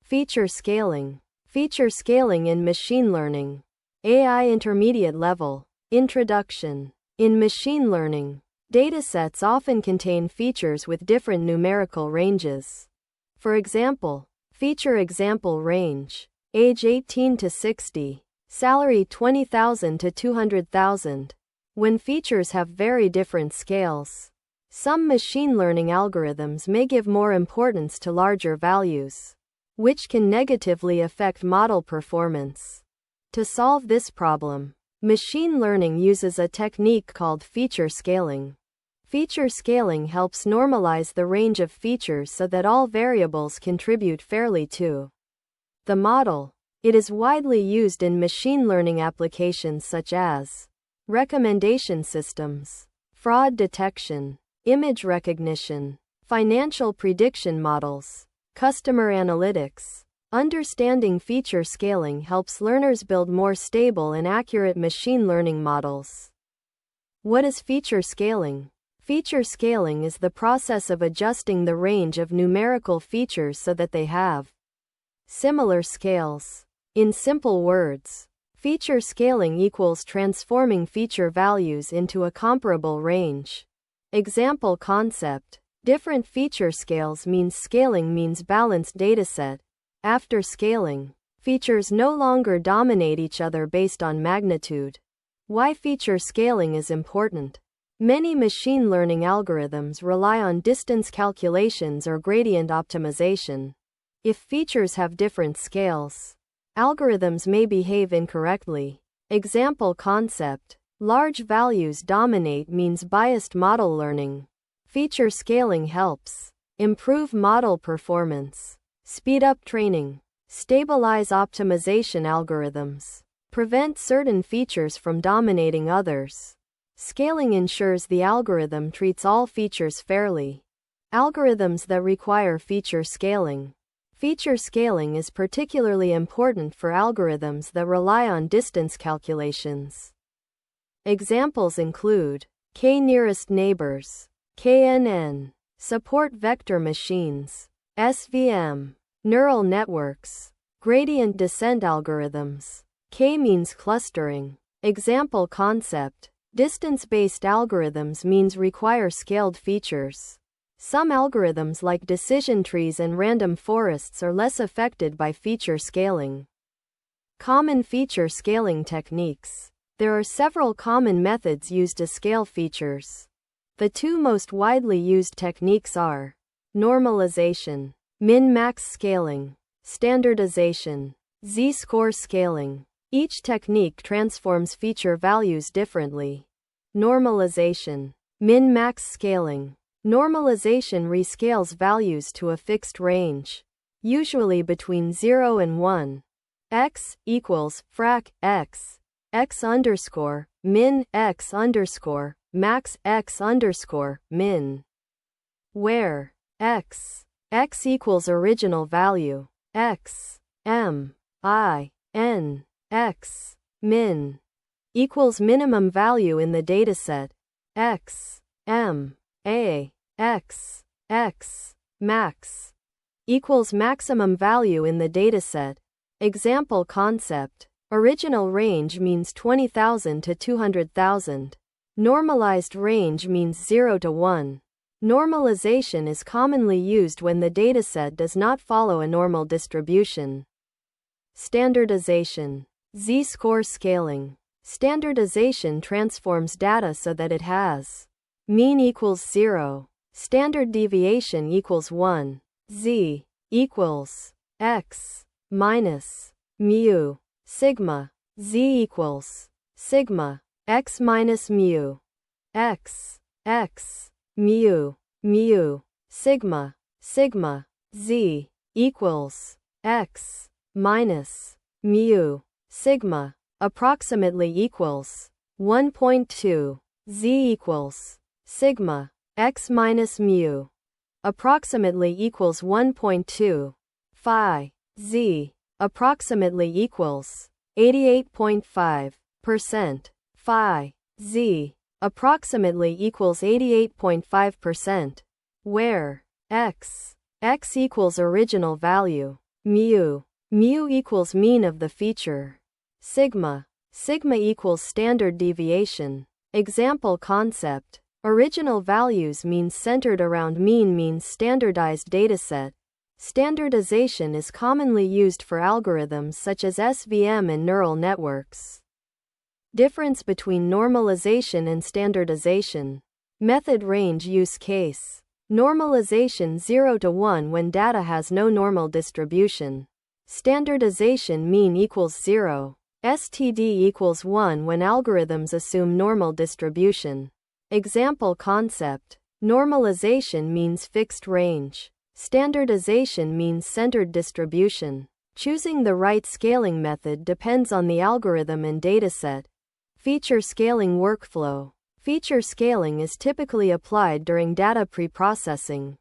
Feature scaling. Feature scaling in machine learning. AI intermediate level. Introduction. In machine learning, datasets often contain features with different numerical ranges. For example, feature example range: age 18 to 60, salary 20,000 to 200,000. When features have very different scales, some machine learning algorithms may give more importance to larger values, which can negatively affect model performance. To solve this problem, machine learning uses a technique called feature scaling. Feature scaling helps normalize the range of features so that all variables contribute fairly to the model. It is widely used in machine learning applications such as recommendation systems, fraud detection, image recognition, financial prediction models, customer analytics. Understanding feature scaling helps learners build more stable and accurate machine learning models. What is feature scaling? Feature scaling is the process of adjusting the range of numerical features so that they have similar scales. In simple words, feature scaling equals transforming feature values into a comparable range. Example concept: different feature scales means scaling means balanced dataset. After scaling, features no longer dominate each other based on magnitude. Why feature scaling is important? Many machine learning algorithms rely on distance calculations or gradient optimization. If features have different scales, algorithms may behave incorrectly. Example concept: large values dominate means biased model learning. Feature scaling helps improve model performance, speed up training, stabilize optimization algorithms, prevent certain features from dominating others. Scaling ensures the algorithm treats all features fairly. Algorithms that require feature scaling. Feature scaling is particularly important for algorithms that rely on distance calculations. Examples include k-nearest neighbors, KNN, support vector machines, SVM, neural networks, gradient descent algorithms, k-means clustering. Example concept: distance-based algorithms means require scaled features. Some algorithms like decision trees and random forests are less affected by feature scaling. Common feature scaling techniques. There are several common methods used to scale features. The two most widely used techniques are normalization, min-max scaling, standardization, z-score scaling. Each technique transforms feature values differently. Normalization, min-max scaling. Normalization rescales values to a fixed range, usually between 0 and 1. X equals frac x, x underscore, min, x underscore, max, x underscore, min. Where x equals original value, x, m, I, n, x, min, equals minimum value in the dataset, x, m, a, x, max, equals maximum value in the dataset. Example concept: original range means 20,000 to 200,000. Normalized range means 0 to 1. Normalization is commonly used when the dataset does not follow a normal distribution. Standardization, z-score scaling. Standardization transforms data so that it has mean equals 0, standard deviation equals 1, z equals x minus mu sigma, z equals sigma x minus mu x mu sigma z equals x minus mu sigma approximately equals 1.2, z equals sigma x minus mu approximately equals 1.2, phi z approximately equals 88.5%, phi z approximately equals 88.5%, where x equals original value, Mu. Mu equals mean of the feature. Sigma. Sigma equals standard deviation. Example concept. Original values means centered around mean means standardized dataset. Standardization is commonly used for algorithms such as SVM and neural networks. Difference between normalization and standardization. Method range use case. Normalization 0 to 1 when data has no normal distribution. Standardization mean equals 0. STD equals 1 when algorithms assume normal distribution. Example concept. Normalization means fixed range. Standardization means centered distribution. Choosing the right scaling method depends on the algorithm and dataset. Feature scaling workflow. Feature scaling is typically applied during data preprocessing.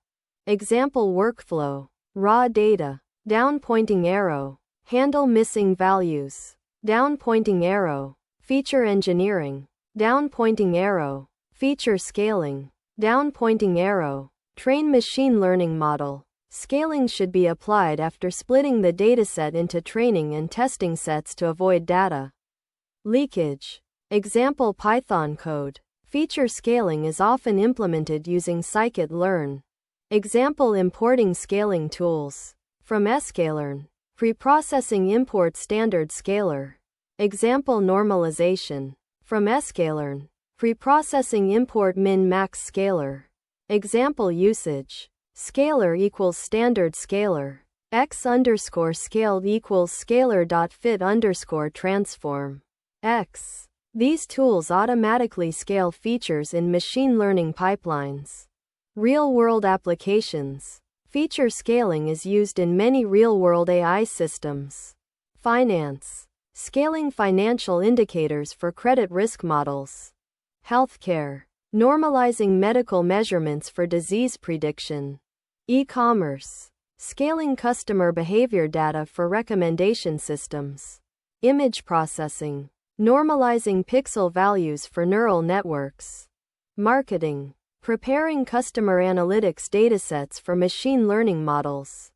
Example workflow. Raw data. Down pointing arrow. Handle missing values. Down pointing arrow. Feature engineering. Down pointing arrow. Feature scaling. Down pointing arrow. Train machine learning model. Scaling should be applied after splitting the dataset into training and testing sets to avoid data leakage. Example Python code. Feature scaling is often implemented using scikit-learn. Example importing scaling tools. From sklearn. Preprocessing import standard scaler. Example normalization. From sklearn. Preprocessing import min-max scaler. Example usage. Scaler equals standard scaler. X underscore scaled equals scaler.fit underscore transform. X. These tools automatically scale features in machine learning pipelines. Real-world applications. Feature scaling is used in many real-world AI systems. Finance. Scaling financial indicators for credit risk models. Healthcare. Normalizing medical measurements for disease prediction. E-commerce. Scaling customer behavior data for recommendation systems. Image processing. Normalizing pixel values for neural networks. Marketing. Preparing customer analytics datasets for machine learning models.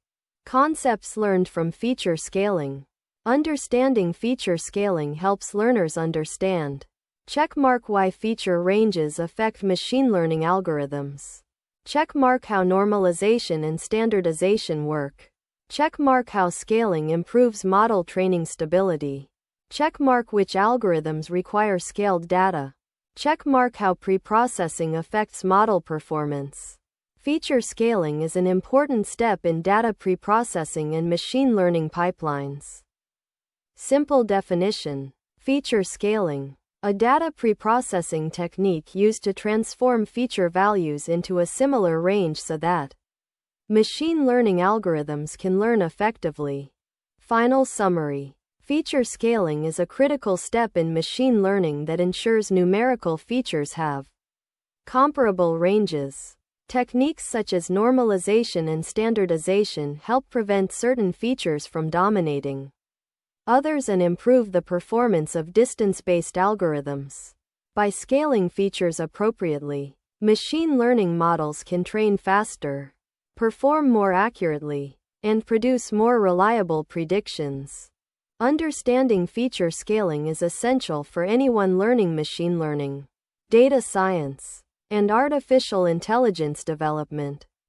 Concepts learned from feature scaling. Understanding feature scaling helps learners understand. Checkmark why feature ranges affect machine learning algorithms. Checkmark how normalization and standardization work. Checkmark how scaling improves model training stability. Checkmark which algorithms require scaled data. Checkmark how preprocessing affects model performance. Feature scaling is an important step in data preprocessing and machine learning pipelines. Simple definition. Feature scaling. A data preprocessing technique used to transform feature values into a similar range so that machine learning algorithms can learn effectively. Final summary. Feature scaling is a critical step in machine learning that ensures numerical features have comparable ranges. Techniques such as normalization and standardization help prevent certain features from dominating others and improve the performance of distance-based algorithms. By scaling features appropriately, machine learning models can train faster, perform more accurately, and produce more reliable predictions. Understanding feature scaling is essential for anyone learning machine learning, data science, and artificial intelligence development.